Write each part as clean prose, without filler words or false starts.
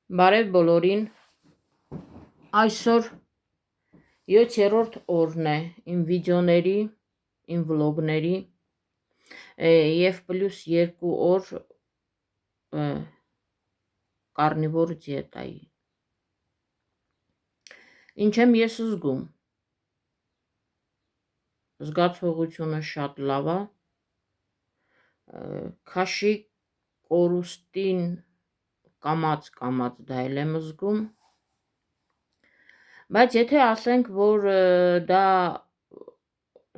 Բարև բոլորին, այսօր 7-րդ օրն է իմ վիդեոների, իմ վլոգների և պլյուս 2 օր կարնիվոր դիետայի։ Ինչ եմ ես զգում, զգացողությունը շատ լավ է, քաշի կորուստին կամաց դա էլ եմ զգում, բայց եթե ասենք, որ դա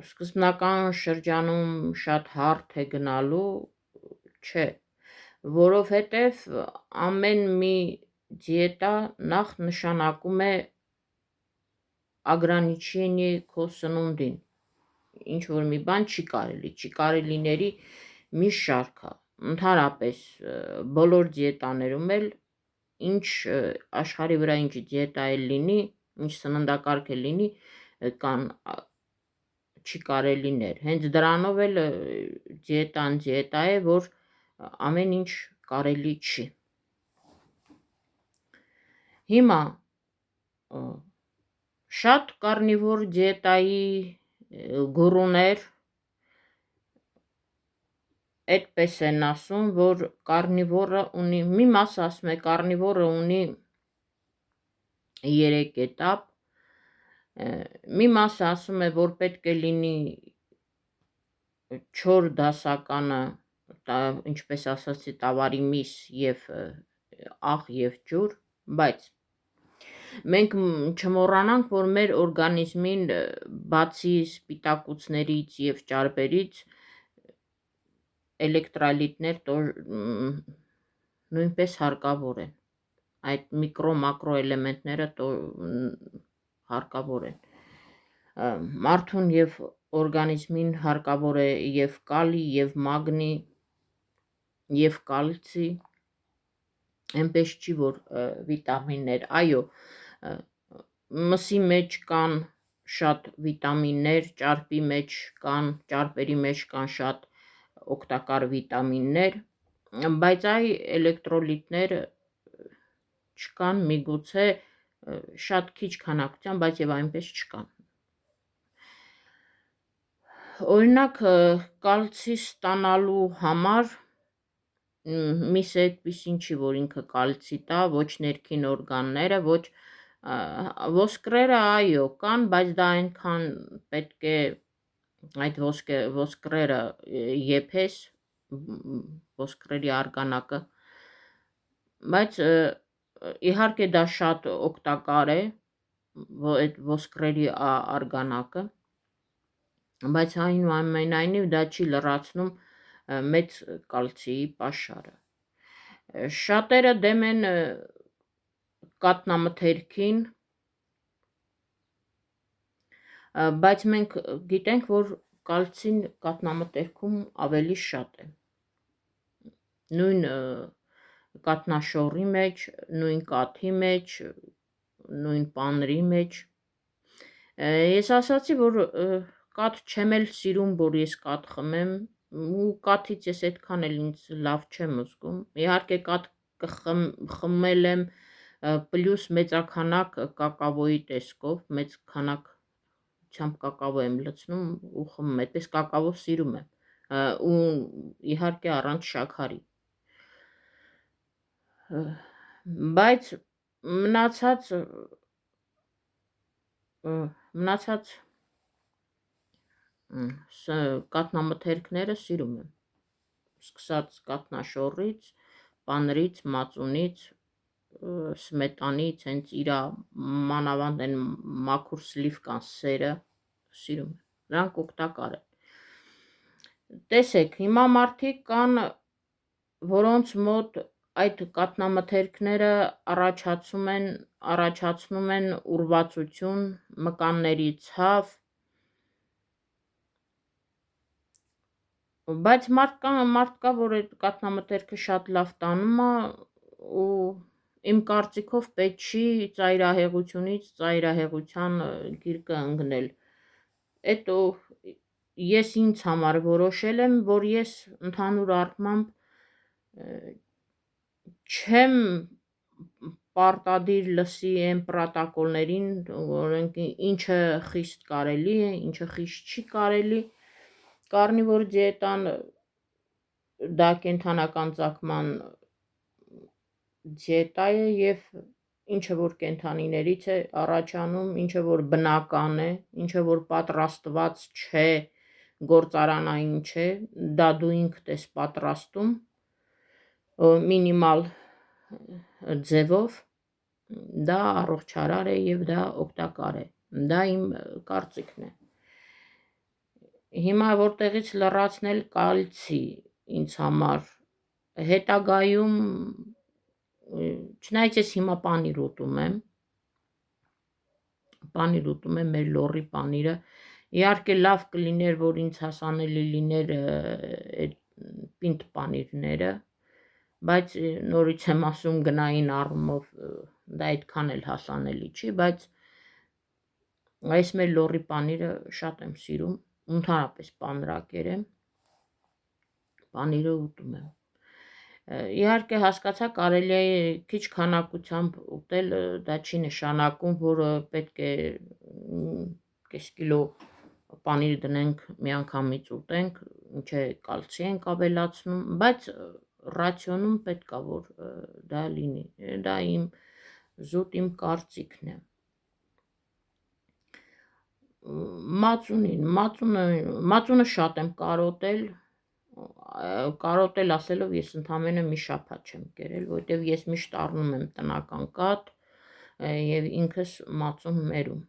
սկզբնական շրջանում շատ հարթ է գնալու, չէ, որովհետև ամեն մի դիետա նախ նշանակում է ограничение քո սնունդին, ինչ որ մի բան չի կարելիների մի շարք է, ընդհանրապես բոլոր դիետաներում էլ ինչ աշխարհի վրա ինչ դիետա էլ լինի, ինչ սննդակարգ էլ լինի, կան չի կարելիներ, հենց դրանով էլ դիետան դիետա է, որ ամեն ինչ կարելի չի։ Հիմա շատ կարնիվոր դիետայի գուրուներ այդպես են ասում, որ կարնիվորը ունի, մի մասը ասում է կարնիվորը ունի 3 էտապ, մի մասը ասում է, որ պետք է լինի 4 դասականը, ինչպես ասացի, տավարի միս և աղ և ջուր, բայց մենք չմոռանանք, որ մեր օրգանիզմին բացի սպիտակուցներից և ճարպերից էլեկտրոլիտներ նույնպես հարկավոր են, այդ միկրո-մակրո էլեմենտները հարկավոր են, մարդուն և օրգանիզմին հարկավոր է և կալի, և մագնի, և կալցի, այնպես չի, որ վիտամիններ, այո, մսի մեջ կան շատ վիտամիններ, ճարպերի մեջ կան շատ օգտակար վիտամիններ, բայց այ էլեկտրոլիտներ չկան, միգուցե շատ քիչ քանակությամբ, բայց և այնպես չկան։ Օրինակ կալցի ստանալու համար միսը այդպիսին չի, որ ինքը կալցի տա, ոչ ներքին օրգանները, ոչ ոսկրերը, այո, կան, բայց դա այնքան պետք է այդ ոսկրերը եփես, ոսկրերի արգանակը, բայց իհարկե դա շատ օգտակար է, այդ ոսկրերի արգանակը, բայց այնուամենայնիվ դա չի լրացնում մեծ կալցիի պաշարը։ Շատերը դեմ են կաթնամթերքին, բայց մենք գիտենք, որ կալցին կաթնամթերքում ավելի շատ է, նույն կաթնաշոռի մեջ, նույն կաթի մեջ, նույն պանրի մեջ, ես ասացի, որ կաթ չեմ էլ սիրում, որ ես կաթ խմեմ, ու կաթից ես այդքան էլ ինձ լավ չեմ զգում, իհարկե կաթ խմել եմ պլյուս մեծաքանակ կակավոյի տեսքով, մեծ քանակությամբ կակավո եմ լցնում ու խմում, այդպես կակավո սիրում եմ, ու իհարկե առանց շաքարի, բայց մնացած կաթնամթերքները սիրում եմ, սկսած կաթնաշոռից, պանրից, մածունից, սմետանից, հենց իրա մանավանդ են մաքուր սլիվկան սերը սիրում եմ, դրանք օգտակար են։ Տեսեք, հիմա մարդիկ կան, որոնց մոտ այդ կաթնամթերքները առաջացնում են ուրվացություն, մկանների ցավ, բայց մարդ կա, որ այդ կաթնամթերքը շատ լավ տանում է ու իմ կարծիքով պետք չի ծայրահեղությունից ծայրահեղության գիրկը ընկնել, հետո ես ինձ համար որոշել եմ, որ ես ընդհանուր առմամբ չեմ պարտադիր լսի այն պրոտոկոլներին, որոնք ինչը խիստ կարելի է, ինչը խիստ չի կարելի։ Կարնիվոր դիետան դա կենդանական ծագման դիետա է եւ ինչը որ կենդանիներից է առաջանում, ինչը որ բնական է, ինչը որ պատրաստված չէ, գործարանային չէ, դա դու ինքդ ես պատրաստում մինիմալ ձևով, դա առողջարար է եւ դա օգտակար է։ Դա իմ կարծիքն է։ Հիմա որտեղից լրացնել կալցի ինձ համար հետագայում, չնայած ես հիմա պանիր ուտում եմ մեր լոռի պանիրը, իհարկե լավ կլիներ, որ ինձ հասանելի լիներ այդ պինդ պանիրները, բայց նորից եմ ասում գնային առումով դա այդքան էլ հասանելի չի, բայց այս մեր լոռի պանիրը շատ եմ սիրում, ընդհանրապես պանրակեր եմ, պանիրը ուտում եմ։ Իհարկե հասկացա կարելի է քիչ քանակությամբ ուտել, դա չի նշանակում, որ պետք է կես կիլո պանիր դնենք միանգամից ուտենք, ինչ է կալցի ենք ավելացնում, բայց ռացիոնում պետք է որ դա լինի, դա իմ կարծիքն է։ Մածունը շատ եմ կարոտել ասելով ես ընդամենը մի շաբաթ չեմ կերել, որտեվ ես միշտ առնում եմ տնական կաթ եւ ինքս մածուն մերում։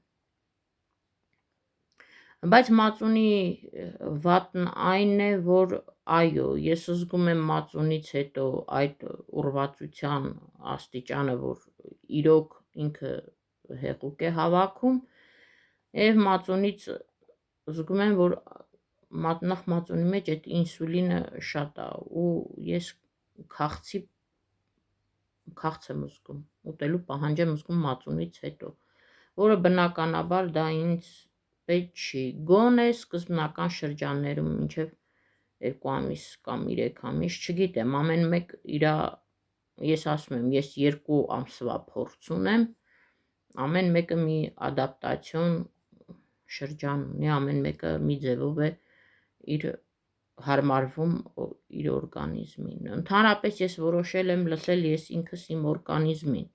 Բայց մածունի վատն այն է, որ այո, ես զգում եմ մածունից հետո այդ ուռվածության աստիճանը, որ իրոք ինքը հեղուկ է հավաքում, եւ մածունից զգում եմ, որ նախ մածունի մեջ այդ ինսուլինը շատ է ու ես քաղց եմ զգում, ուտելու պահանջ եմ զգում մածունից հետո, որը բնականաբար դա ինձ պետք չի, գոնե սկզբնական շրջաններում մինչև 2 ամիս կամ 3 ամիս, չգիտեմ, ամեն մեկ իրա, ես ասում եմ, ես 2 ամսվա փորձ ունեմ, ամեն մեկը մի ադապտացիոն շրջան ունի, ամեն մեկը մի ձևով է իր հարմարվում իր օրգանիզմին։ Ընդհանրապես ես որոշել եմ լսել ես ինքս իմ օրգանիզմին,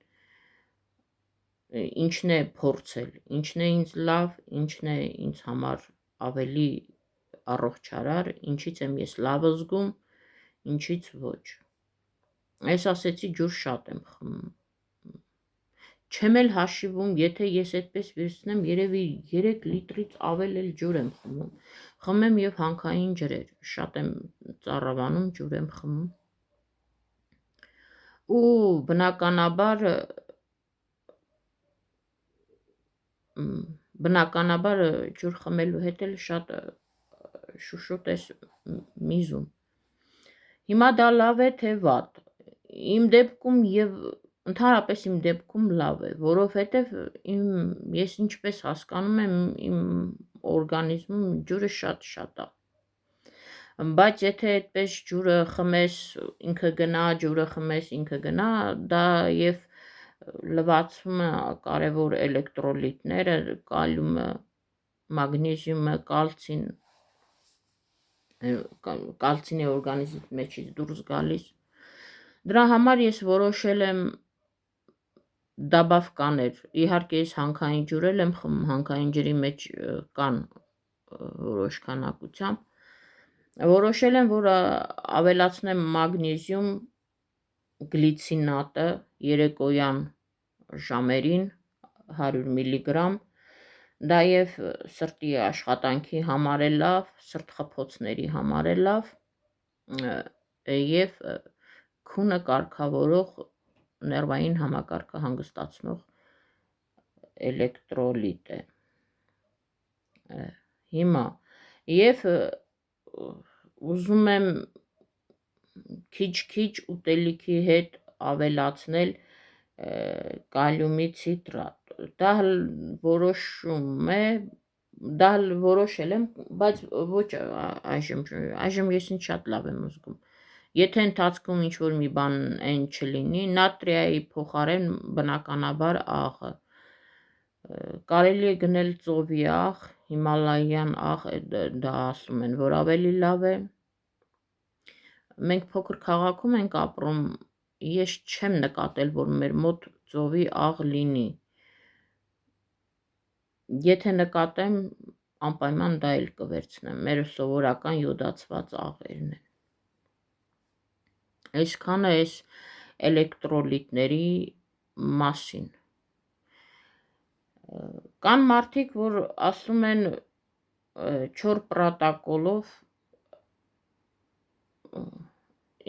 ինչն է փորձել, ինչն է ինձ լավ, ինչն է ինձ համար ավելի առողջարար, ինչից եմ ես լավ զգում, ինչից ոչ։ Ես ասեցի ջուր շատ եմ խմում։ Չեմ էլ հաշիվում, եթե ես այդպես վերցնեմ, երևի 3 լիտրից ավել էլ ջուր եմ խմում։ Խմեմ եւ հանքային ջրեր, շատ եմ ծառավանում, ջուր եմ խմում։ Ու բնականաբար ջուր խմելու հետ էլ շատ շուշոտ ես միզում։ Հիմա դա լավ է թե վատ։ Իմ դեպքում եւ ընդհանրապես իմ դեպքում լավ է, որովհետեւ ես ինչպես հասկանում եմ, իմ օրգանիզմում ջուրը շատ է։ Բայց եթե այդպես ջուրը խմես, ինքը գնա, ջուրը խմես, ինքը գնա, դա եւ լվացվում է կարևոր էլեկտրոլիտները, կալիումը, մագնիզիումը, կալցին է օրգանիզմի մեջից դուրս գալիս։ Դրա համար ես որոշել եմ դաբավկաներ, իհարկե ես հանքային ջուր եմ խմում, հանքային ջրի մեջ կան որոշ քանակությամբ, որոշել եմ, որ ավելացնեմ մագնիզիում գլիցինատը երեկոյան ժամերին 100 միլիգրամ, դա եւ սրտի աշխատանքի համար է լավ, սրտխփոցների համար է լավ եւ քունը կարգավորող ներվային համակարգը հանգստացնող էլեկտրոլիտ է։ Հիմա եւ ուզում եմ քիչ ուտելիքի հետ ավելացնել կալիումի ցիտրատ, դա որոշել եմ, բայց ոչ այժմ ես ինձ շատ լավ եմ զգում, Եթե ընթացքում ինչ-որ մի բան այն չլինի, նատրիայի փոխարեն բնականաբար աղը։ Կարելի է գնել ծովի աղ, հիմալայան աղ, դա ասում են, որ ավելի լավ է։ Մենք փոքր քաղաքում ենք ապրում, ես չեմ նկատել, որ մեր մոտ ծովի աղ լինի։ Եթե նկատեմ, անպայման դա էլ կվերցնեմ, մեր սովորական յոդացված աղերն են։ Այսքանը այս էլեկտրոլիտների մասին։ Կան մարդիկ, որ ասում են չոր պրոտոկոլով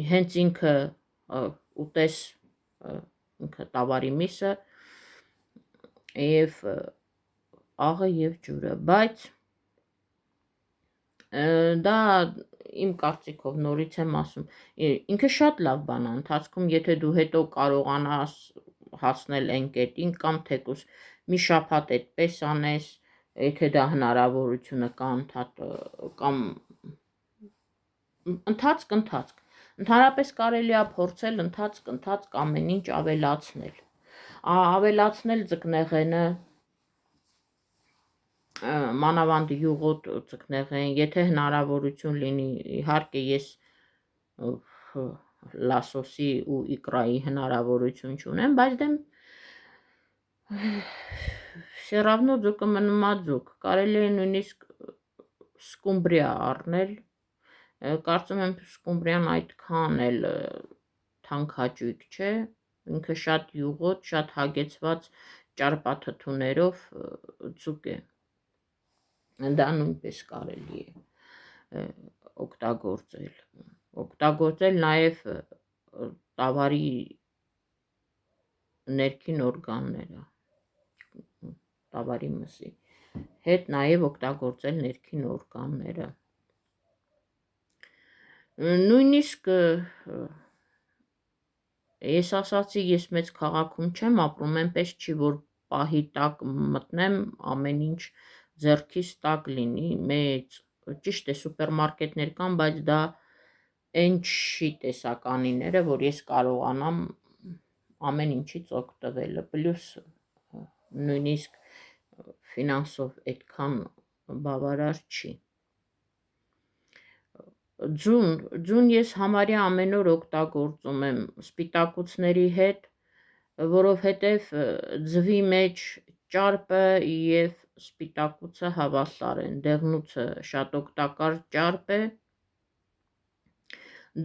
հենց ինքը ուտես ինքը տավարի միսը և աղը և ջուրը, բայց դա իմ կարծիքով նորից եմ ասում, ինքը շատ լավ բան է, ընթացքում եթե դու հետո կարողանաս հասնել այն կետին կամ թեկուզ մի շաբաթ այդպես անես, եթե դա հնարավորությունը կա կամ ընթացք, ընդհանրապես կարելի է փորձել ընթացք ամեն ինչ ավելացնել ձկնեղենը, մանավանդ յուղոտ ձկնեղեն, եթե հնարավորություն լինի, իհարկե ես լասոսի ու իկրայի հնարավորություն չունեմ, բայց դեմ все равно ձուկը մնում է ձուկ, կարելի է նույնիսկ սկումբրիա առնել, կարծում եմ սկումբրիան այդքան էլ թանքհաճույք չէ, ինքը շատ յուղոտ, շատ հագեցված ճարպաթթուներով ձուկ է, դա նույնպես կարելի է օգտագործել նաև տավարի ներքին օրգանները, տավարի մսի հետ նաև օգտագործել ներքին օրգանները։ Նույնիսկ ես ասացի, ես մեծ քաղաքում չեմ ապրում, այնպես չի, որ պահի տակ մտնեմ, ամեն ինչ ձեռքիս տակ լինի, մեծ, ճիշտ է, սուպերմարկետներ կան, բայց դա այն չի տեսականիները, որ ես կարողանամ ամեն ինչից օգտվել, պլյուս նույնիսկ ֆինանսով այդքան բավարար չի։ Ձուն ես համարյա ամեն օր օգտագործում եմ սպիտակուցների հետ, որովհետև ձվի մեջ ճարպը և սպիտակուցը հավասար են, դեղնուցը շատ օգտակար ճարպ է,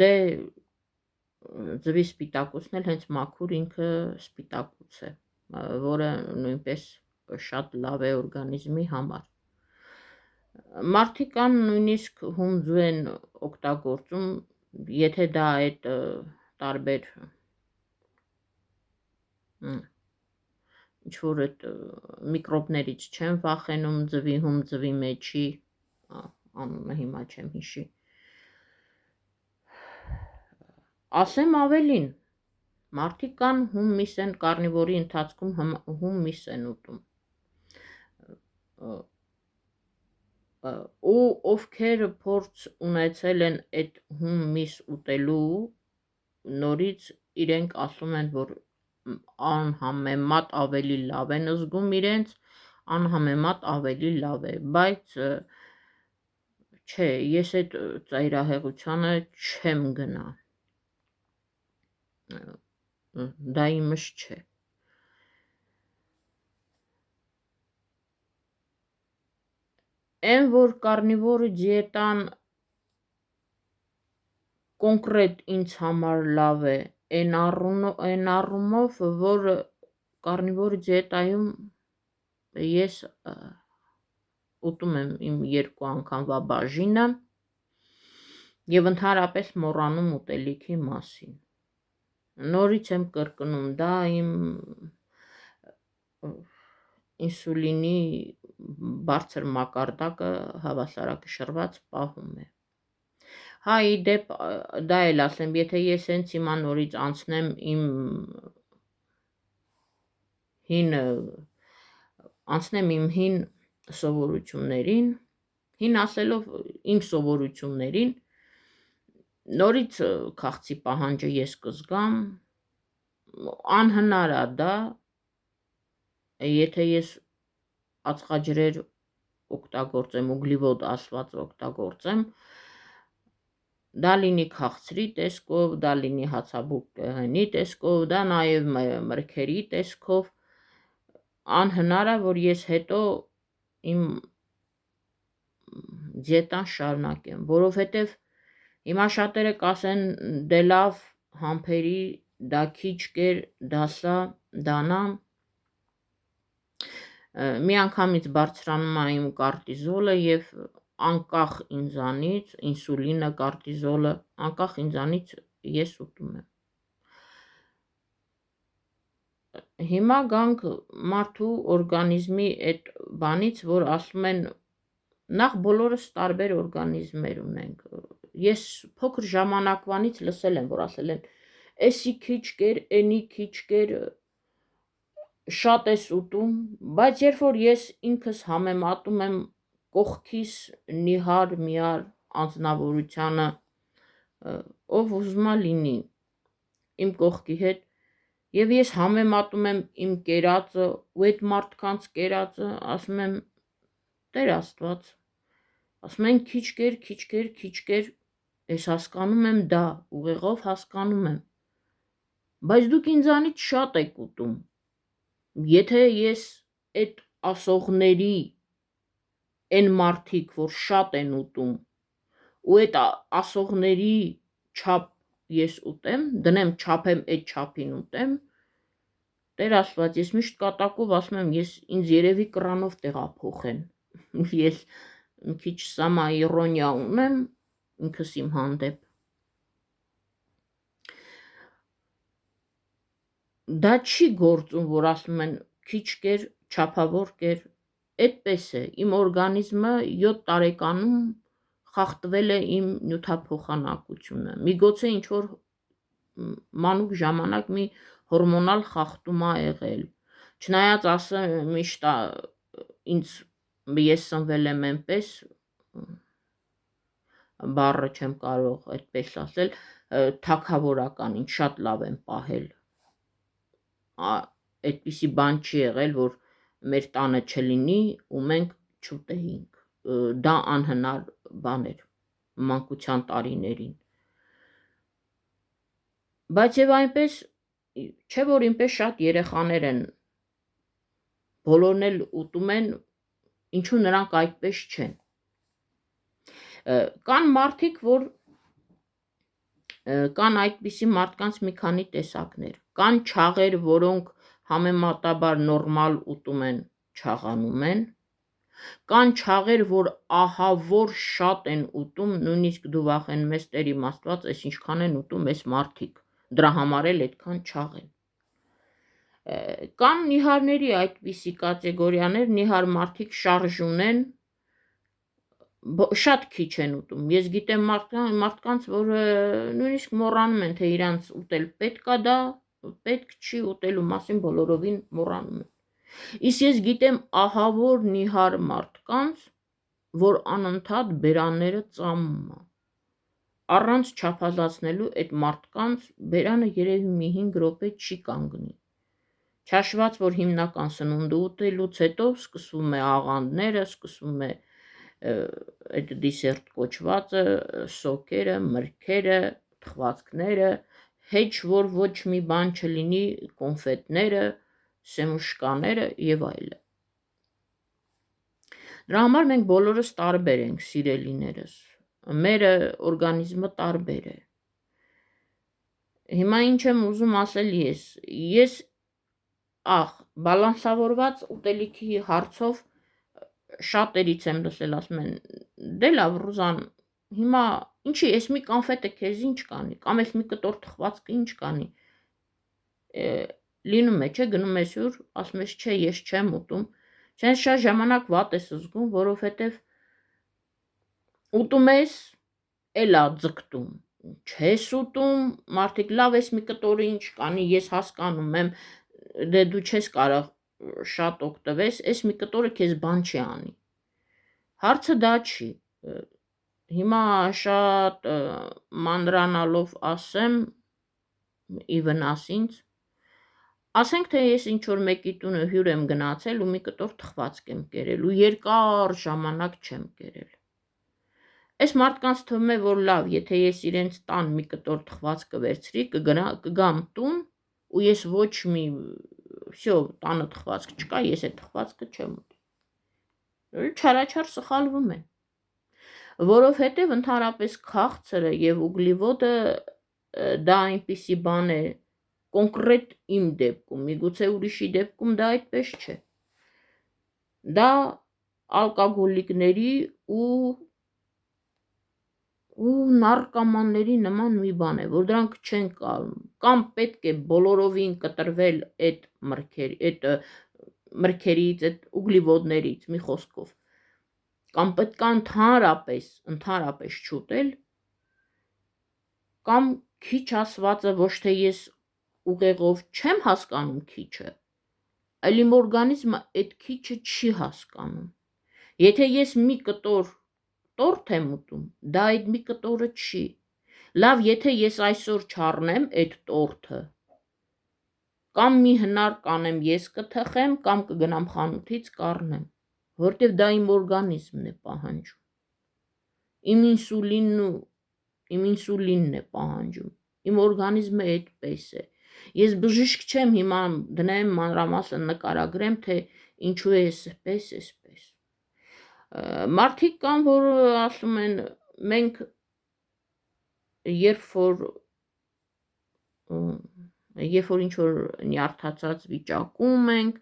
դե ձվի սպիտակուցն էլ հենց մաքուր ինքը սպիտակուց է, որը նույնպես շատ լավ է օրգանիզմի համար։ Մարդիկ կան նույնիսկ հում ձու են օգտագործում, եթե դա այդ տարբեր ինչ-որ այդ միկրոբներից չեն վախենում ձվի հում ձվի մեջի, անունը հիմա չեմ հիշի։ Ասեմ ավելին, մարդիկ կան հում միս են կարնիվորի ընթացքում հում միս են ուտում, ու ովքեր փորձ ունեցել են այդ հում միս ուտելու, նորից իրենք ասում են, որ անհամեմատ ավելի լավ են զգում իրենց, անհամեմատ ավելի լավ է, բայց չէ, ես այդ ծայրահեղությանը չեմ գնա, դա իմս չէ։ Այն, որ կարնիվոր դիետան կոնկրետ ինձ համար լավ է, այն առումով, որ կարնիվոր դիետայում ես ուտում եմ իմ 2 անգամվա բաժինը և ընդհանրապես մոռանում ուտելիքի մասին։ Նորից եմ կրկնում, դա իմ ինսուլինի բարձր մակարդակը հավասարակշռված պահում է։ Հա, ի դեպ, դա էլ ասեմ, եթե ես հենց հիմա նորից անցնեմ իմ հին սովորություններին, հին ասելով իմ սովորություններին, նորից քաղցի պահանջը ես կզգամ, անհնար է դա, եթե ես ածխաջրեր օգտագործեմ, ուգլիվոդ ասված օգտագործեմ, դա լինի քաղցրի տեսքով, դա լինի հացաբուկ կեղենի տեսքով, դա նաև մրգերի տեսքով, անհնար է, որ ես հետո իմ դիետան շարունակեմ, որովհետև հիմա շատերը կասեն դե լավ համբերի, դա քիչ կեր, դասա, դանա, մի անգամից բարձրանում է իմ կորտիզոլը եւ անկախ ինձանից, ինսուլինը, կորտիզոլը, անկախ ինձանից ես ուտում եմ։ Հիմա գանք մարդու օրգանիզմի այդ բանից, որ ասում են նախ բոլորս տարբեր օրգանիզմներ ունենք։ Ես փոքր ժամանակվանից լսել եմ, որ ասել են, էսի քիչ կեր, էնի քիչ կեր, շատ ես ուտում, բայց երբ որ ես ինքս համեմատում եմ կողքիս նիհար միար անձնավորությանը, ով ուզում է լինի իմ կողքի հետ, եւ ես համեմատում եմ իմ կերածը ու այդ մարդկանց կերածը, ասում եմ Տեր Աստված, ասում են քիչ կեր, ես հասկանում եմ դա, ուղեղով հասկանում եմ, բայց դուք ինձանից շատ եք ուտում, եթե ես այդ ասողների այն մարդիկ, որ շատ են ուտում, ու այդ ասողների չափ ես ուտեմ, դնեմ չափեմ այդ չափին ուտեմ, Տեր Աստված, ես միշտ կատակով ասում եմ, ինձ երևի կռանով տեղափոխեն, ես մի քիչ սամաիրոնիա ունեմ ինքս իմ հանդեպ, դա չի գործում, որ ասում են քիչ կեր, չափավոր կեր, այդպես է, իմ օրգանիզմը 7 տարեկանում խախտվել է իմ նյութափոխանակությունը, միգուցե ինչ-որ մանուկ ժամանակ մի հորմոնալ խախտում է եղել, չնայած ասեմ միշտ ինձ ես սնվել եմ այնպես, բառը չեմ կարող այդպես ասել, թագավորական, ինձ շատ լավ եմ պահել, այդպիսի բան չի եղել, որ մեր տանը չլինի ու մենք չուտեինք, դա անհնար բան էր մանկության տարիներին, բայց եւ այնպես չէ որ ինպես շատ երեխաներ են, բոլորն էլ ուտում են, ինչու նրանք այդպես չեն, կան մարդիկ, որ կան այդպիսի մարդկանց մի քանի տեսակներ, կան չաղեր, որոնք համեմատաբար նորմալ ուտում են, չաղանում են, կան չաղեր, որ ահավոր շատ են ուտում, նույնիսկ դու վախենում ես Տեր իմ Աստված, այս ինչքան են ուտում այս մարդիկ, դրա համար էլ այդքան չաղ են, կան նիհարների այդպիսի կատեգորիաներ, նիհար մարդիկ շարժուն են, շատ քիչ են ուտում, ես գիտեմ մարդկանց, որ նույնիսկ մոռանում են, թե իրանց ուտել պետք է դա, պետք չի ուտելու մասին բոլորովին մոռանում են, իսկ ես գիտեմ ահավոր նիհար մարդկանց, որ անընդհատ բերանները ծամում է, առանց չափազանցնելու այդ մարդկանց բերանը երևի մի 5 րոպե չի կանգնի, չհաշված, որ հիմնական սնունդը ուտելուց հետո սկսվում է աղանդները, սկսվում է այդ դիսերտ կոչվածը, սոկերը, մրգերը, թխվածքները, հեչ որ ոչ մի բան չլինի, կոնֆետները, սեմուշկաները եւ այլն։ Դրա համար մենք բոլորս տարբեր ենք, սիրելիներս, մեր օրգանիզմը տարբեր է։ Հիմա ինչ եմ ուզում ասել ես բալանսավորված ուտելիքի հարցով շատերից եմ լսել, ասում են, դե լավ Ռուզան, հիմա ինչի, ես մի կոնֆետը քեզ ինչ կանի, կամ ես մի կտոր թխվածքը ինչ կանի, լինում է, չէ, գնում ես ուր, ասում ես, չէ, ես չեմ ուտում, չեն շատ ժամանակ վատ ես զգում, որովհետև ուտում ես, էլա ձգտում, չես ուտում, մարդիկ լավ ես մի կտորը ինչ կանի, ես հասկանում եմ, դե դու չես կարող շատ օգտվես, այս մի կտորը քեզ բան չի անի, հարցը դա չի, Հիմա շատ մանրանալով ասեմ ի վնաս ինձ, ասենք թե ես ինչ-որ մեկի տունը հյուր եմ գնացել ու մի կտոր թխվածք եմ կերել ու երկար ժամանակ չեմ կերել։ Այս մարդկանց թվում է, որ լավ, եթե ես իրենց տան մի կտոր թխվածքը վերցրի, կգամ տուն ու ես ոչ մի всё, տանը թխվածք չկա, ես այդ թխվածքը չեմ ուտի։ Չարաչար սխալվում են։ Որովհետև ընդհանրապես քաղցրը եւ ուգլիվոդը դա այնպիսի բան է կոնկրետ իմ դեպքում, միգուցե ուրիշի դեպքում դա այդպես չէ։ Դա ալկոգոլիկների ու նարկոմանների նման մի բան է, որ դրանք չեն կամ պետք է բոլորովին կտրվել այդ մրգերից, այդ ուգլիվոդներից, մի խոսքով, կամ պետք է ընդհանրապես չուտել, կամ քիչ ասվածը ոչ թե ես ուղեղով չեմ հասկանում քիչը, այլ իմ օրգանիզմը այդ քիչը չի հասկանում։ Եթե ես մի կտոր տորթ եմ ուտում, դա այդ մի կտորը չի։ Լավ, եթե ես այսօր չառնեմ այդ տորթը, կամ մի հնար կանեմ, ես կթխեմ, կամ կգնամ խանութից կառնեմ, որտև դա իմ օրգանիզմն է պահանջում։ Իմ ինսուլինն է պահանջում։ Իմ օրգանիզմը այդպես է։ Ես բժիշկ չեմ, հիմա դնեմ մանրամասն նկարագրեմ, թե ինչու է էսպես։ Մարդիկ կան, որ ասում են, մենք երբ որ ինչ-որ նյարդացած վիճակում ենք,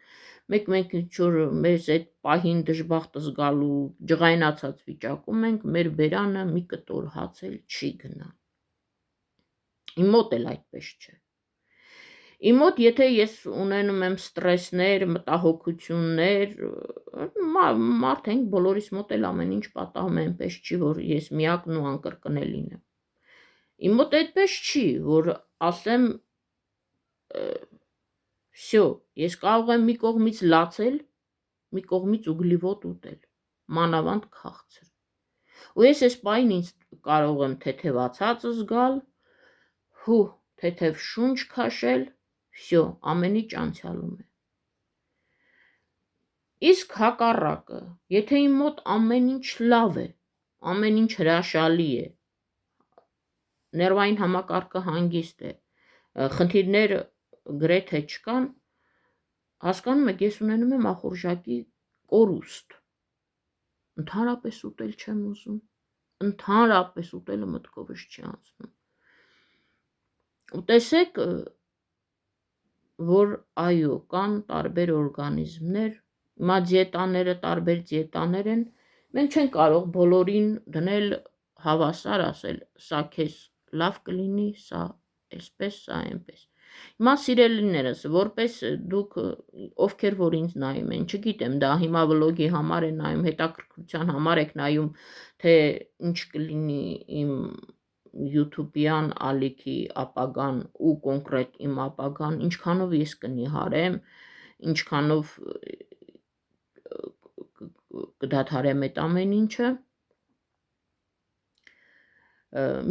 մենք ինչ-որ մեզ այդ պահին դժբախտ զգալու ջղայնացած վիճակում ենք, մեր բերանը մի կտոր հաց էլ չի գնա։ Իմ մոտ էլ այդպես չէ։ Իմ մոտ եթե ես ունենում եմ ստրեսներ, մտահոգություններ, մարդ ենք, բոլորիս մոտ էլ ամեն ինչ պատահում է, այնպես չի, որ ես միակն ու անկրկնելին եմ։ Իմ մոտ այդպես չի, որ ասեմ всё, ես կարող եմ մի կողմից լացել, մի կողմից ուգլիվոդ ուտել, մանավանդ քաղցր։ Ու ես այս պահին ինձ կարող եմ թեթևացած զգալ, թեթև շունչ քաշել, всё, ամեն ինչ անցյալում է։ Իսկ հակառակը, եթե իմ մոտ ամեն ինչ լավ է, ամեն ինչ հրաշալի է, ներվային համակարգը հանգիստ է, խնդիրներ գրեթե չկան, հասկանում եք, ես ունենում եմ ախորժակի կորուստ։ Ընդհանրապես ուտել չեմ ուզում, ընդհանրապես ուտելը մտքովս չի անցնում։ Ու տեսեք, որ այո, կան տարբեր օրգանիզմներ, հիմա դիետաները տարբեր դիետաներ են, մենք չենք կարող բոլորին դնել հավասար ասել, սա քեզ լավ կլինի, սա այսպես, սա այնպես։ Հիմա սիրելիներս, որպես դուք ովքեր որ ինձ նայում են, չգիտեմ, դա հիմա վլոգի համար է նայում, հետաքրքրության համար եք նայում, թե ինչ կլինի իմ յութուբյան ալիքի ապագան ու կոնկրետ իմ ապագան, ինչքանով ես կնիհարեմ, ինչքանով կդադարեմ այդ ամեն ինչը։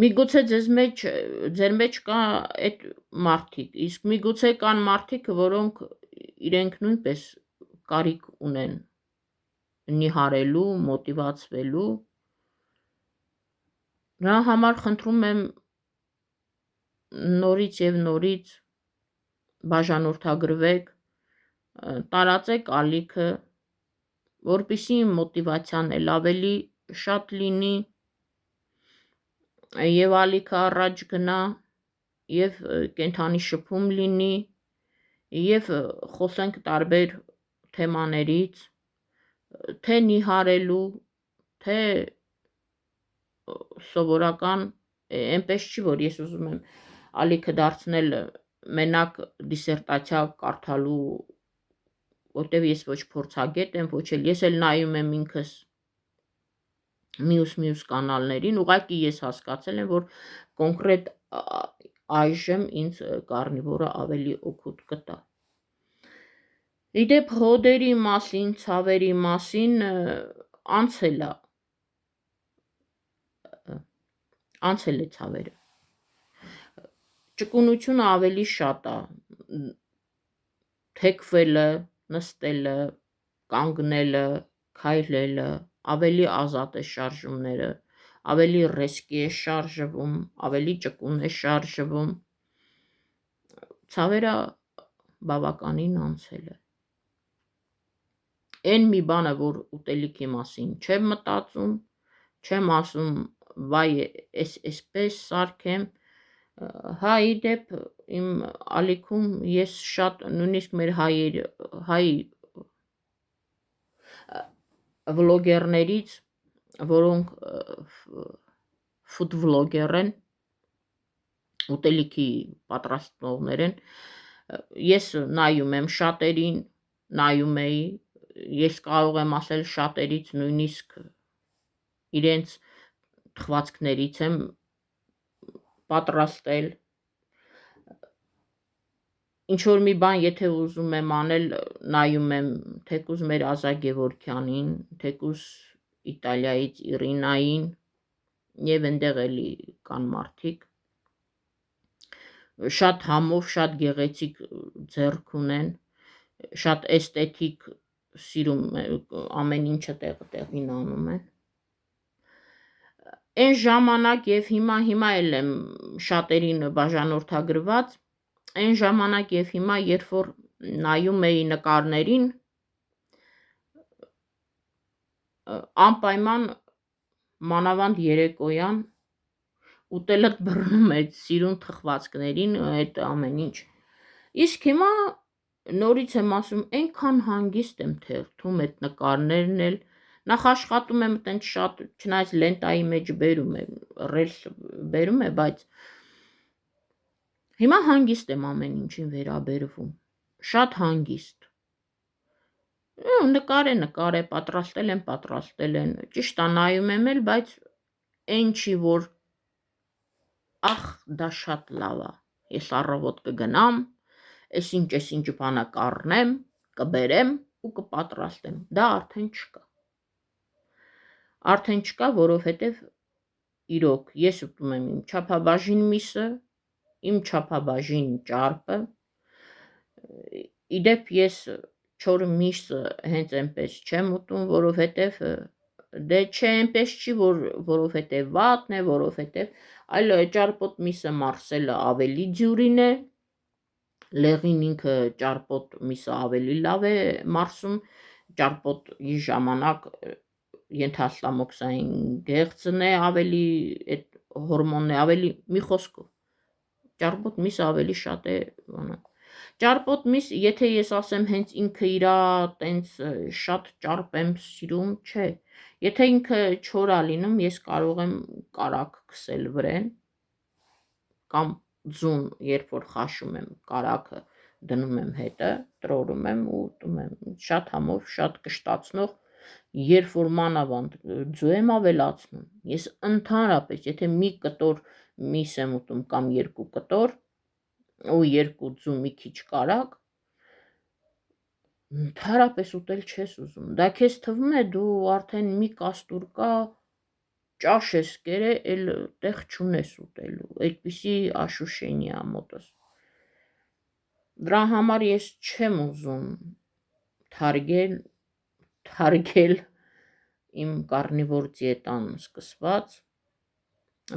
Միգուցե ձեր մեջ կա այդ մարդիկ, իսկ միգուցե կան մարդիկ, որոնք իրենք նույնպես կարիք ունեն նիհարելու, մոտիվացվելու։ Նրա համար խնդրում եմ նորից եւ նորից բաժանորդագրվեք, տարածեք ալիքը, որպեսզի մոտիվացիան էլ ավելի շատ լինի եւ ալիքը առաջ գնա եւ կենթանի շփում լինի եւ խոսենք տարբեր թեմաներից, թե նիհարելու, թե սովորական, այնպես չի, որ ես ուզում եմ ալիքը դարձնել մենակ դիսերտացիա կարդալու, որտեվ ես ոչ փորձագետ եմ, ոչ էլ ես էլ նայում եմ ինքս մյուս կանալներին, ուղղակի ես հասկացել եմ, որ կոնկրետ այժմ ինձ կարնիվորը ավելի օգուտ կտա։ Իդեպ հոդերի մասին, ցավերի մասին անցել է անցել է ցավերը։ Ճկունությունը ավելի շատ է, թեքվելը, նստելը, կանգնելը, քայլելը, ավելի ազատ է շարժումները, ավելի ռեսկի է շարժվում, ավելի ճկուն է շարժվում, ցավերը բավականին անցել է։ Այն մի բանը, որ ուտելիքի մասին չեմ մտածում, չեմ ասում, վայ, այսպես սարքեմ, հա, ի դեպ, իմ ալիքում ես շատ նույնիսկ մեր հայ վլոգերներից, որոնք ֆուդ վլոգեր են, ուտելիքի պատրաստողներ են, ես նայում եմ շատերին, նայում էի, ես կարող եմ ասել շատերից նույնիսկ իրենց թխվածքներից եմ պատրաստել, ինչ-որ մի բան եթե ուզում եմ անել, նայում եմ թեկուզ մեր Ազակ Գևորգյանին, թեկուզ Իտալիայից Իրինային և այնտեղ էլի կան մարդիկ, շատ համով, շատ գեղեցիկ ձեռք ունեն, շատ էսթետիկ սիրում ամեն ինչը տեղին անում են։ Այն ժամանակ և հիմա էլ եմ շատերին բաժանորդագրված, այն ժամանակ և հիմա, երբ որ նայում էի նկարներին, անպայման մանավանդ երեկոյան ուտելդ բռնում է սիրուն թխվածքներին, այդ ամեն ինչ։ Իսկ հիմա նորից եմ ասում, այնքան հանգիստ եմ թերթում այդ նկարներն էլ, նախ աշխատում եմ տենց շատ, չնայած լենտայի մեջ բերում է, ռելս բերում է, բայց հիմա հանգիստ եմ ամեն ինչին վերաբերվում, շատ հանգիստ։ Նկար է, պատրաստել են, ճիշտ է նայում եմ էլ, բայց այն չի, որ ախ, դա շատ լավ է, ես առավոտ կգնամ, այսինչ բանը կառնեմ, կբերեմ ու կպատրաստեմ, դա արդեն չկա, որովհետև իրոք ես ուտում եմ իմ չափաբաժին միսը, իմ չափաբաժին ճարպը, ի դեպ ես չոր միսը հենց այնպես չեմ ուտում, որովհետև դե չէ այնպես չի, որովհետև վատն է, այլ ճարպոտ միսը մարսելը ավելի դյուրին է, լեղին ինքը ճարպոտ միսը ավելի լավ է մարսում, ճարպոտի ժամանակ ենթաստամոքսային գեղձն է ավելի, այդ հորմոնն է ավելի, մի խոսքով, ճարպոտ միսը ավելի շատ է, ճարպոտ միս, եթե ես ասեմ հենց ինքը իրա տենց շատ ճարպ եմ սիրում, չէ, եթե ինքը չոր է լինում, ես կարող եմ կարագ քսել վրեն, կամ ձուն, երբ որ խաշում եմ կարագը, դնում եմ հետը, տրորում եմ ու ուտում եմ, շատ համով, շատ կշտացնող, երբ որ մանավանդ ձու եմ ավելացնում, ես ընդհանրապես, եթե մի կտոր միս եմ ուտում կամ 2 կտոր ու 2 ձու մի քիչ կարագ, ընդհանրապես ուտել չես ուզում, դա քեզ թվում է դու արդեն մի կաստուրկա ճաշ ես կերել, էլ տեղ չունես ուտելու, այդպիսի աշուշենի է մոտս։ Դրա համար ես չեմ ուզում թարգել իմ կարնիվոր դիետան սկսված,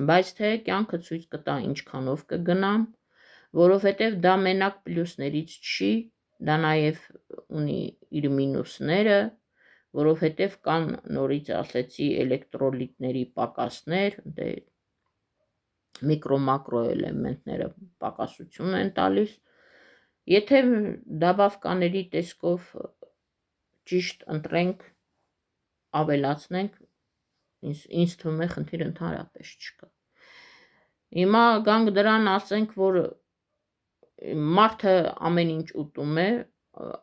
բայց թե կյանքը ցույց կտա ինչքանով կգնամ, որովհետև դա մենակ պլյուսներից չի, դա նաև ունի իր մինուսները, որովհետև կան, նորից ասեցի, էլեկտրոլիտների պակասներ, միկրո-մակրո էլեմենտները պակասություն են տալիս, եթե դաբավկաների տեսքով ճիշտ ընտրենք, ավելացնենք, ինձ թվում է խնդիր ընդհանրապես չկա։ Հիմա գանք դրան ասենք, որ մարդը ամեն ինչ ուտում է,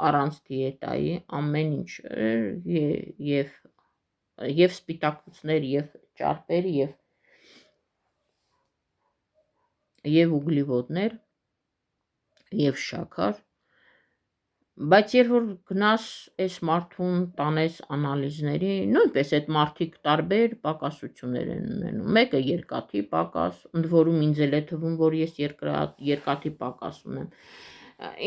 առանց դիետայի, ամեն ինչ, և սպիտակուցներ, և ճարպեր, և ուգլիվոդներ, և շաքար, Բայց երբ որ գնաս այս մարդուն տանես անալիզների, նույնպես այդ մարդիկ տարբեր պակասություններ են ունենում։ Մեկը երկաթի պակաս, ընդ որում ինձ էլ է թվում, որ ես երկաթի պակաս ունեմ։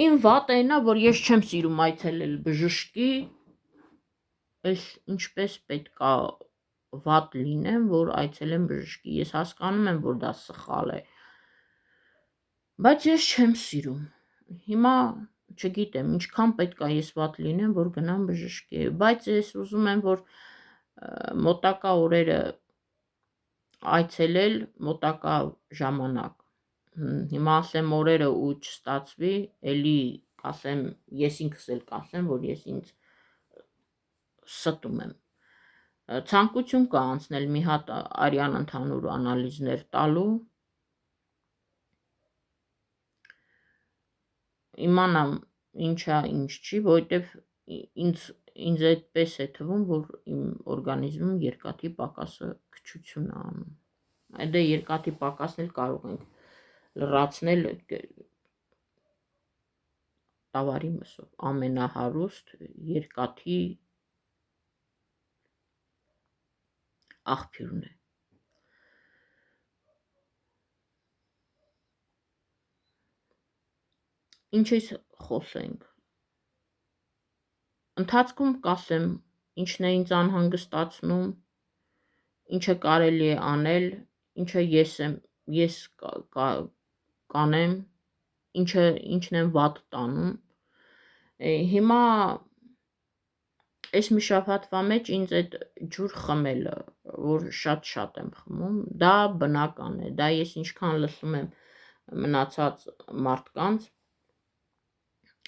Իմ վատն է, որ ես չեմ սիրում այցելել բժշկի, այս ինչպես պետքա վատ լինեմ, որ այցելեմ բժշկի։ Ես հասկանում եմ, որ դա սխալ է, բայց ես չեմ սիրում։ Հիմա չգիտեմ, ինչքան պետքա ես վատ լինեմ, որ գնամ բժշկի, բայց ես ուզում եմ, որ մոտակա օրերը այցելել մոտակա ժամանակ։ Հիմա ասեմ օրերը ու չստացվի, էլի կասեմ, ես ինքս էլ կասեմ, որ ես ինձ ստում եմ։ Ցանկություն կա անցնել մի հատ արյան ընդհանուր անալիզներ տալու, իմանամ ինչա ինչ չի, որովհետև ինձ այդպես է թվում, որ իմ օրգանիզմում երկաթի պակասը քչություն է անում։ Դե երկաթի պակասն էլ կարող ենք լրացնել տավարի մսով, ամենահարուստ երկաթի աղբյուրն է։ Ինչից խոսենք։ Ընթացքում կասեմ, ինչն է ինձ անհանգստացնում, ինչը կարելի է անել, ինչը ես կանեմ, ինչն եմ վատ տանում։ Հիմա այս մի շաբաթվա մեջ ինձ այդ ջուր խմելը, որ շատ եմ խմում, դա բնական է, դա ես ինչքան լսում եմ մնացած մարդկանց,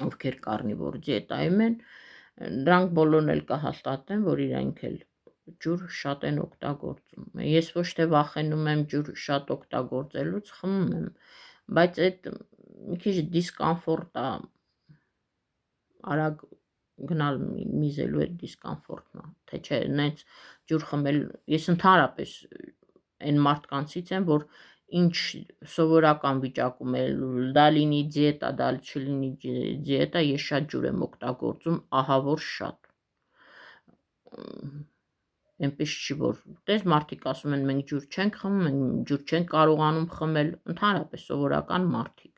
ովքեր կարնիվոր դիետայում են, դրանք բոլորն էլ կհաստատեն, որ իրենք էլ ջուր շատ են օգտագործում։ Ես ոչ թե վախենում եմ ջուր շատ օգտագործելուց, խմում եմ, բայց այդ մի քիչ դիսկոմֆորտ է, արագ գնալ միզելու այդ դիսկոմֆորտն է, թե չէ, նենց ջուր խմել, ես ընդհանրապես այն մարդկանցից եմ, որ ինչ սովորական վիճակում է, դա լինի դիետա, դա չլինի դիետա, ես շատ ջուր եմ օգտագործում, ահա որ շատ։ Այնպես չի, որ տես մարդիկ ասում են, մենք ջուր չենք խմում, մենք ջուր չենք կարողանում խմել, ընդհանրապես սովորական մարդիկ։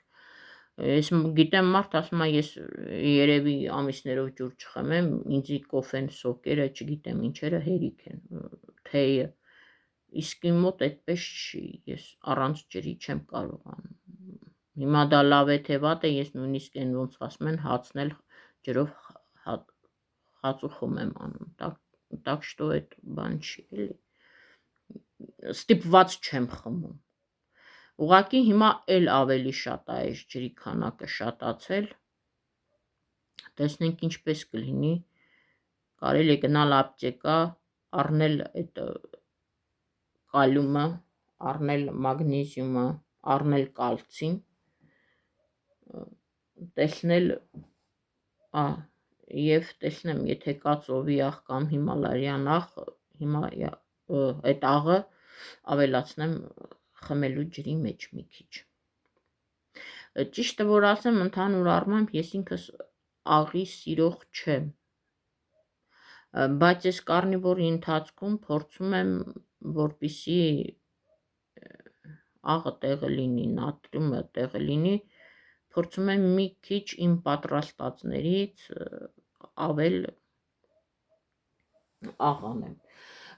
Ես գիտեմ մարդ ասում է, ես երևի ամիսներով ջուր չխմեմ, ինձի կոֆեն, սոկերը, չգիտեմ ինչերը հերիք են, թեյը, իսկ իմ մոտ այդպես չի, ես առանց ջրի չեմ կարողանում։ Հիմա դա լավ է թե վատ է, ես նույնիսկ այն ոնց ասում են հացնել ջրով հաց ու խում եմ անում, так что այդ բան չի, էլի։ Ստիպված չեմ խմում։ Ուղղակի հիմա էլ ավելի շատ է այս ջրի քանակը շատացել։ Տեսնենք ինչպես կլինի։ Կարելի է գնալ ապտեկա, առնել այդ կալիումը, առնել մագնեզիումը, առնել կալցին, տեսնել, եւ տեսնեմ, եթե կա ծովի աղ կամ հիմալայան աղ, այդ աղը ավելացնեմ խմելու ջրի մեջ մի քիչ։ Ճիշտը որ ասեմ, ընդհանուր առմամբ ես ինքս աղի սիրող չեմ, բայց այս կարնիվորի ընթացքում փորձում եմ, որպեսզի աղը տեղը լինի, նատրիումը տեղը լինի, փորձում եմ մի քիչ իմ պատրաստածներից ավել աղ անեմ։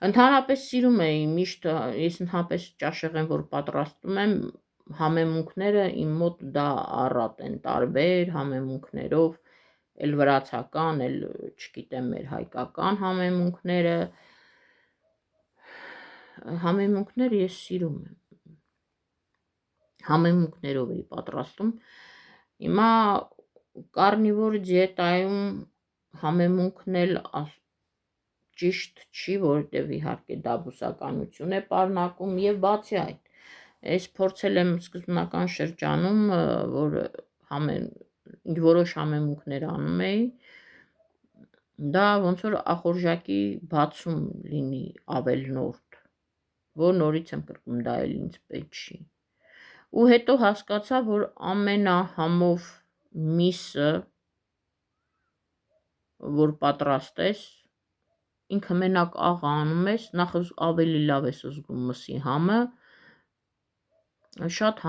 Ընդհանրապես սիրում էի միշտ, ես ընդհանրապես ճաշեղեն որ պատրաստում եմ, համեմունքները իմ մոտ դա առատ են, տարբեր համեմունքներով, էլ վրացական, էլ չգիտեմ մեր հայկական համեմունքները ես սիրում եմ, համեմունքներով էի պատրաստում։ Հիմա կարնիվոր դիետայում համեմունքն էլ ճիշտ չի, որովհետև իհարկե դա բուսականություն է պարունակում եւ բացի այդ, ես փորձել եմ սկզբնական շրջանում, որ որոշ համեմունքներ անում էի, դա ոնց որ ախորժակի բացում լինի ավելնորդ, որ նորից եմ կրկնում, դա էլ ինձ պետք չի։ Ու հետո հասկացա, որ ամենահամով միսը որ պատրաստես, ինքը մենակ աղը անում ես, նախ ավելի լավ ես զգում մսի համը, շատ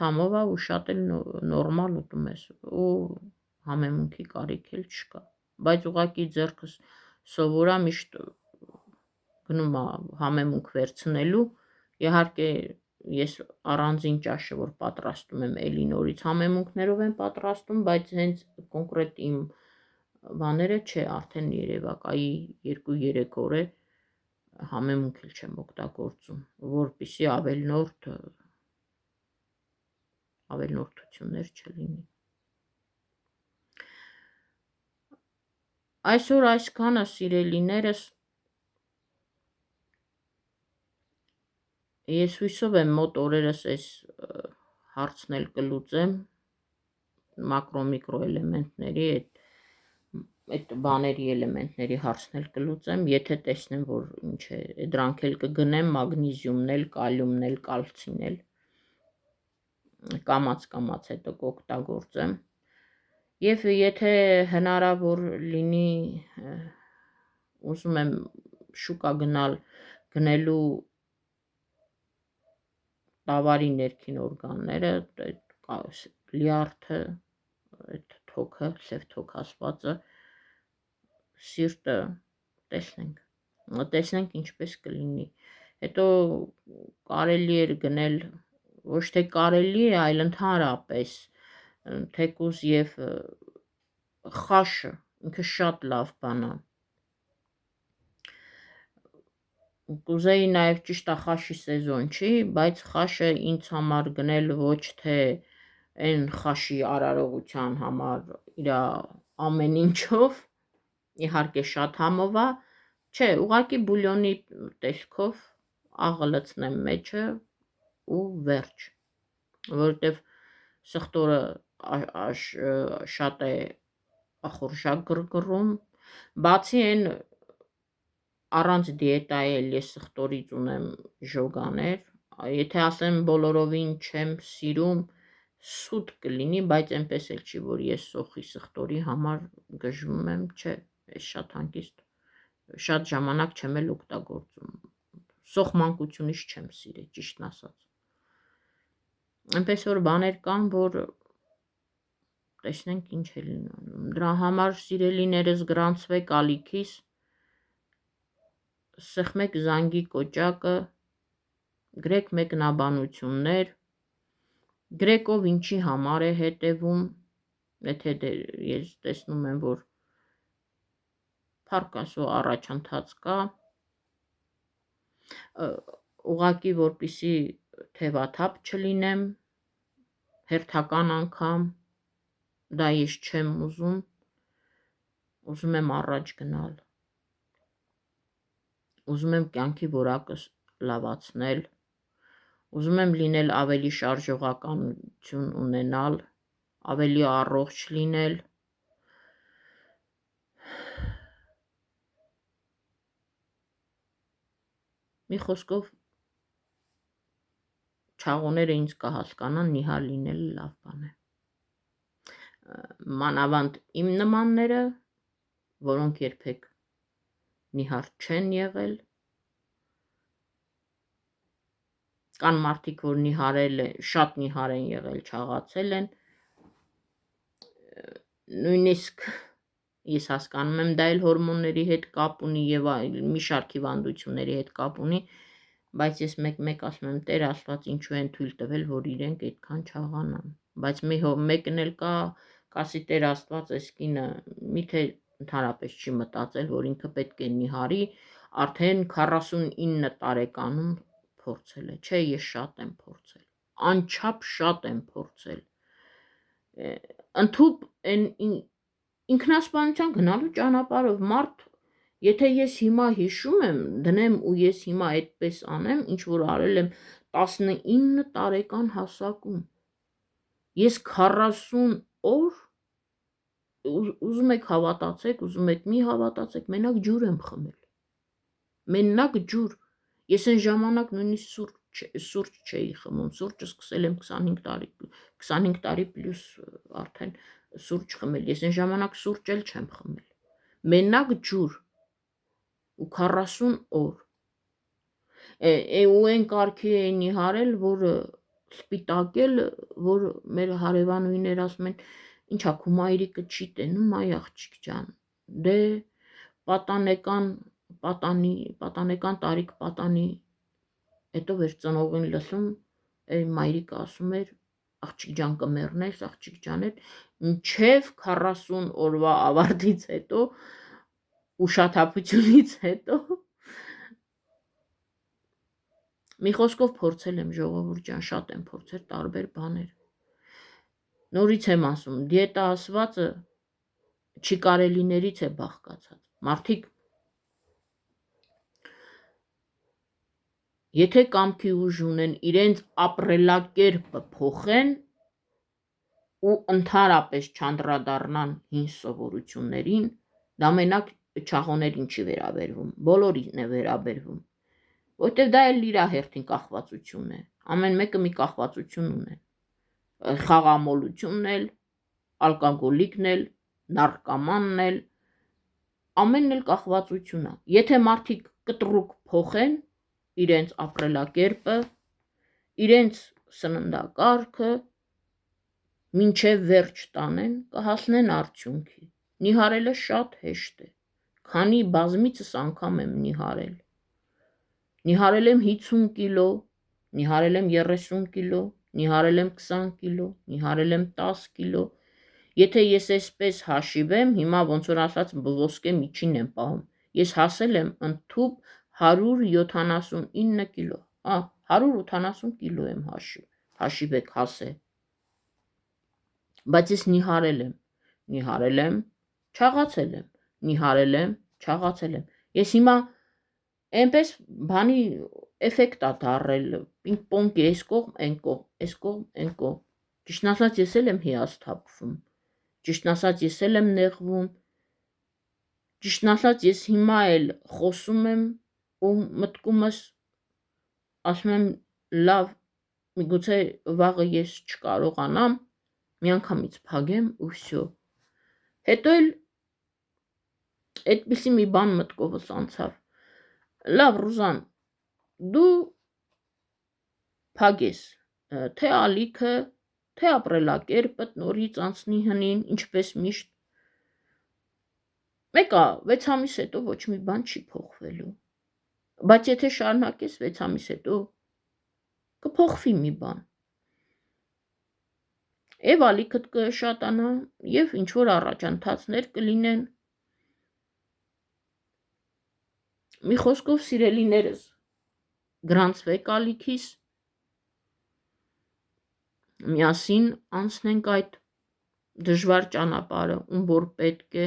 համով է ու շատ էլ նորմալ ուտում ես ու համեմունքի կարիք էլ չկա, բայց ուղղակի ձեռքս սովորա միշտ գնում է համեմունք վերցնելու, իհարկե ես առանձին ճաշը որ պատրաստում եմ էլի նորից համեմունքներով եմ պատրաստում, բայց հենց կոնկրետ իմ բաները չէ, արդեն երևակայի 2-3 օր է համեմունք էլ չեմ օգտագործում, որպեսզի ավելնորդություններ չլինի։ Այսօր այսքանը սիրելիներս, ես հույսով եմ մոտ օրերս այս հարցն էլ կլուծեմ, մակրո-միկրո էլեմենտների այդ բաների էլեմենտների հարցն էլ կլուծեմ, եթե տեսնեմ, որ ինչ է, դրանք էլ կգնեմ, մագնիզիումն էլ, կալիումն էլ, կալցին էլ, կամաց հետո կօգտագործեմ, և եթե հնարավոր լինի, ուզում եմ շուկա գնելու տավարի ներքին օրգանները, լյարդը, թոքը, սև թոք ասվածը, սիրտը, տեսնենք ինչպես կլինի, հետո կարելի էր գնել, ոչ թե կարելի է, այլ ընդհանրապես, թեկուզ և խաշը, ինքը շատ լավ բան է, կուզեի նաև ճիշտ է խաշի սեզոն չի, բայց խաշը ինձ համար գնել ոչ թե այն խաշի արարողության համար իր ամեն ինչով, իհարկե շատ համով է, չէ, ուղղակի բուլյոնի տեսքով աղը լցնեմ մեջը ու վերջ, որովհետև սխտորը շատ է ախորժակ գրգռում, բացի այն առանց դիետայի էլ ես սխտորից ունեմ ժոգաներ, եթե ասեմ բոլորովին չեմ սիրում, սուտ կլինի, բայց այնպես էլ չի, որ ես սոխի սխտորի համար գժվում եմ, չէ, ես շատ հանգիստ, շատ ժամանակ չեմ էլ օգտագործում, սոխ մանկությունից չեմ սիրել, ճիշտն ասած, այնպես որ բաներ կան, որ տեսնենք ինչ է լինում, դրա համար սիրելիներս գրանցվեք ալիքիս, սեղմեք զանգի կոճակը, գրեք մեկնաբանություններ, գրեք ով ինչի համար է հետևում, եթե ես տեսնում եմ, որ փառք առաջընթաց կա, ուղղակի որպեսզի թևաթափ չլինեմ, հերթական անգամ, դա ես չեմ ուզում եմ առաջ գնալ, ուզում եմ կյանքի որակս լավացնել, ուզում եմ լինել ավելի շարժողականություն ունենալ, ավելի առողջ լինել, մի խոսքով չաղոները ինձ կհասկանան, նիհար լինելը լավ բան է, մանավանդ իմ նմանները, որոնք երբեք նիհար չեն եղել, կան մարդիկ, որ շատ նիհար են եղել, չաղացել են, նույնիսկ ես հասկանում եմ, դա էլ հորմոնների հետ կապ ունի և մի շարք հիվանդությունների հետ կապ ունի, բայց ես մեկ ասում եմ, Տեր Աստված ինչու են թույլ տվել, որ իրենք այդքան չաղանան, բայց մեկն էլ կասի Տեր Աստված այս կինը միթե ընդհանրապես չի մտածել, որ ինքը պետք է նիհարի, արդեն 49 տարեկանում փորձել է, չէ, ես շատ եմ փորձել, անչափ շատ եմ փորձել, ընդհուպ ինքնասպանության գնալու ճանապարհով մարդ, եթե ես հիմա հիշում եմ, դնեմ ու ես հիմա այդպես անեմ, ինչ որ արել եմ 19 տարեկան հասակում, ես 40 օր, ուզում եք հավատացեք, ուզում եք մի հավատացեք, մենակ ջուր եմ խմել, մենակ ջուր, ես այն ժամանակ նույնիսկ սուրճ չէի խմում, սուրճը սկսել եմ 25 տարի պլյուս արդեն սուրճ խմել, ես այն ժամանակ սուրճ էլ չեմ խմել, մենակ ջուր ու 40 օր։ Ու այն կարգի էին իհարել, որ սպիտակել, որ մեր հարևանուհիներ ասում են, ինչա քու մայրիկը չի տենում, այ աղջիկ ջան, դե պատանեկան տարիք պատանի, հետո վեր ծնողին լսում, մայրիկը ասում էր, աղջիկ ջան կմեռնես, աղջիկ ջան հետ, մինչև 40 օրվա ավարտից հետո, ուշաթափությունից հետո, մի խոսքով փորձել եմ ժողովուրդ ջան, շատ եմ փորձել տարբեր բաներ։ Նորից եմ ասում, դիետա ասվածը չի կարելիներից է բաղկացած։ Մարդիկ եթե կամքի ուժ ունեն իրենց ապրելակերպը փոխեն ու ընդհանրապես չանդրադառնան հին սովորություններին, դա մենակ չաղոներին չի վերաբերվում, բոլորին է վերաբերվում, որտեղ դա էլ իր հերթին կախվածություն է, ամեն մեկը մի կախվածություն ունեն, խաղամոլությունն էլ, ալկոգոլիկն էլ, նարկոմանն էլ, ամենն էլ կախվածություն է, եթե մարդիկ կտրուկ փոխեն իրենց ապրելակերպը, իրենց սննդակարգը, մինչև վերջ տանեն, կհասնեն արդյունքի։ Նիհարելը շատ հեշտ է, քանի բազմիցս անգամ եմ նիհարել։ Նիհարել եմ 50 կիլո, նիհարել եմ 30 կիլո, նիհարել եմ 20 կիլո, նիհարել եմ 10 կիլո։ Եթե ես այսպես հաշիվեմ, հիմա ոնց որ ասած ոսկե միջին եմ պահում, ես հասել եմ ընդཐུպ 179 կիլո, 180 կիլո եմ հաշիվեք հասել, բայց ես նիհարել եմ, չաղացել եմ, նիհարել եմ, չաղացել եմ, ես հիմա այնպես բանի էֆեկտ է դարել, պինգ-պոնգի այս կողմ, այն կողմ, այս կողմ, այն կողմ, ճիշտն ասած ես էլ եմ հիասթափվում, ճիշտն ասած ես էլ եմ նեղվում, ճիշտն ասած ես հիմա էլ խոսում եմ ու մտքումս ասում եմ լավ, միգուցե վաղը ես չկարողանամ, միանգամից փագեմ ու վсё։ Հետո էլ այդպիսի մի բան մտքովս անցավ, լավ Ռուզան, դու փագես, թե ալիքը, թե ապրելակերպդ նորից անցնի հնին, ինչպես միշտ, մեկա 6 ամիս հետո ոչ մի բան չի փոխվելու, բայց եթե շարունակես 6 ամիս հետո կփոխվի մի բան, եւ ալիքդ կշատանա, եւ ինչ որ առաջընթացներ կլինեն։ Մի խոսքով սիրելիներս, գրանցվեք ալիքիս, միասին անցնենք այդ դժվար ճանապարհը, ում որ պետք է։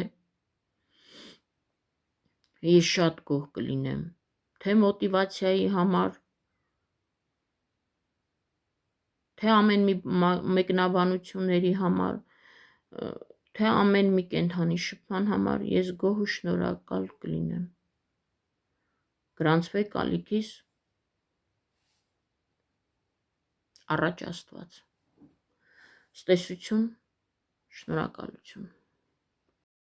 Ես շատ գոհ կլինեմ, թե մոտիվացիայի համար, թե ամեն մի մեկնաբանությունների համար, թե ամեն մի կենդանի շփման համար, ես գոհ ու շնորհակալ կլինեմ։ Գրանցվեք ալիքիս, առաջ Աստված։ Ցտեսություն, շնորհակալություն։